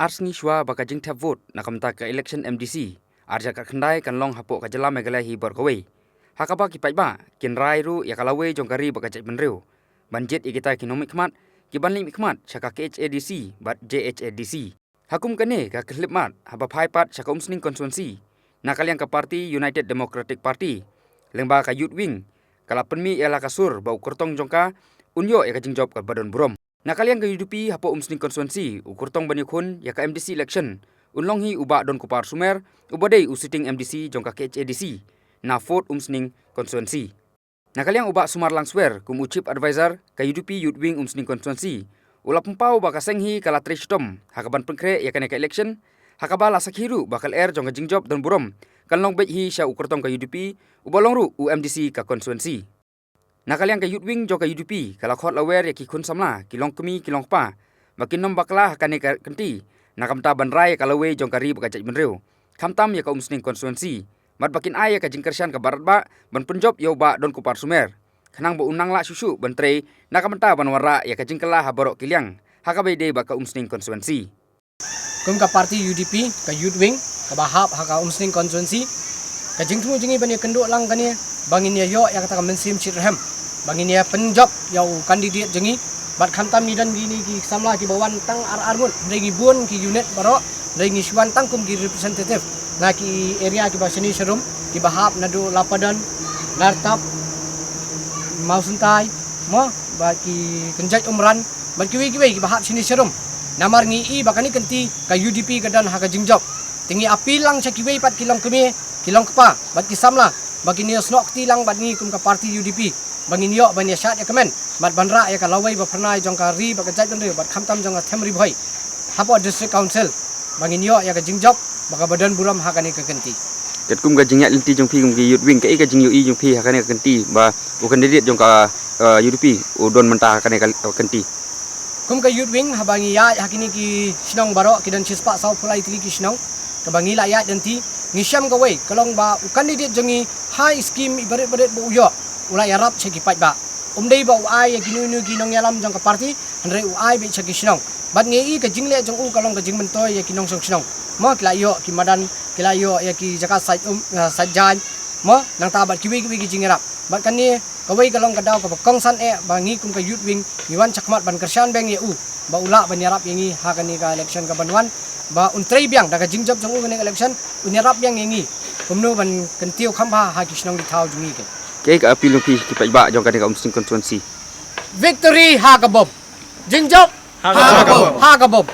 Arsni shwa baka jing tap vote nakamta ka election MDC arja ka khandai kan long hapok ka jala megala hi bor kawei hakaba ki paiba kin rai ru ya kalawe jongkari baka jai benreu banjet igita kinomik khmat ki banli mikmat chaka KHADC bat JHADC hakum kane ka klip mat haba phai pat chaka umsning constituency nakaliang ka party United Democratic Party lengba ka youth wing kala penmi ela kasur bau kertong jongka unyo ya ka jingjop ka badon burom nakaliang ka UDP hapo umsning constituency ukurtong bani khun ya ka MDC election unlong hi uba Donkupar Sumer ubadei usiting MDC jongka KHADC na fourth umsning constituency nakaliang uba Sumar Langswer kum chief advisor ka UDP youth wing umsning constituency ulap pau baka senghi kala trishtom hakaban pengkre ya ka election hakaba la sakhiru bakal jongka jingjop don burom kanlong bet hi sha ukurtong ka UDP ubalongru UMDC ka constituency nakaliang ka youth wing jongka UDP kala Khot lawer ya ki khun samla kilong kemi kilong pa makin nom bakla hakane ka kenti nakamta banrai kalawe jongka ri baka jaj benreu khamtam ya ka umsning constituency mat bakin ay ka jingkershan ka barat ba ban pynjop yo ba Donkupar Sumer khanang bo unang la susu bantre nakamta banwara ya ka jingkela haborok kiliang hakabai de baka umsning constituency kum ka party UDP ka youth wing ka bahap haka umsning constituency ka jingtmu jingi bani kenduk lang kania bangin ya yo ya kata mensim chirhem bangin ya pynjop yo kandidat jengi bat khamtam ni dan gini ki samla ki bawan tang ar-armun rengi bun ki unit baro rengi swan tang kum ki representative na ki area ki basini serum ki bahap nadu lapadan nartap mausuntai mo ba ki kenjat umran bat ki ki bahap sini serum namar ngi i bakani kenti ka UDP kadan haka jingjop tingi apil lang sa kiwei pat kilong kemi kilong kapa bat ki samla bagi ni snok tilang bat ni kum ka party UDP bangin yo bani syat ya kemen mat banra ya kalawai ba pernai jongka ri ba kajat benre bat khamtam jongka themri bhoi hapo district council bangin yo ya ka jingjop baka badan buram hakani ka kenti ket kum ga jingya linti jongpi kum ki youth wing ka jing yu i jongpi hakane ka kenti ba u candidate jongka UDP udon mentah hakane ka kenti kum ka youth wing habangi ya hakini ki sinong baro kidan sispa sau pulai tili ki sinong ka bangi la ya denti ngisiam gawai kalong ba candidate jengi high scheme ibarat-barat bu yo ulai arab cheki pat ba umdei ba uai ya ginu ginong yalam jong ka party andre uai be cheki sinong bat ngei ka jingle jong u kalong ka jingmen toy ya kinong song sinong mo kila yo ki madan kila yo ya ki jaka sajjan mo nang ta bat kiwi ki jingerap bat kan ni kawai kalong ka daw ka kong san bangi kum ka youth wing miwan chakmat ban kershan beng ya u ba ula ban yarap yangi ha kan ni ka election ka banwan ba untrei biang daga jingjop jong u election unyarap biang yangi kumno ban kentiu khamba ha ki sinong di thau jungi ke ka apil pi ki paiba jongka ka umsning constituency victory ha ka bob jingjop ha ka bob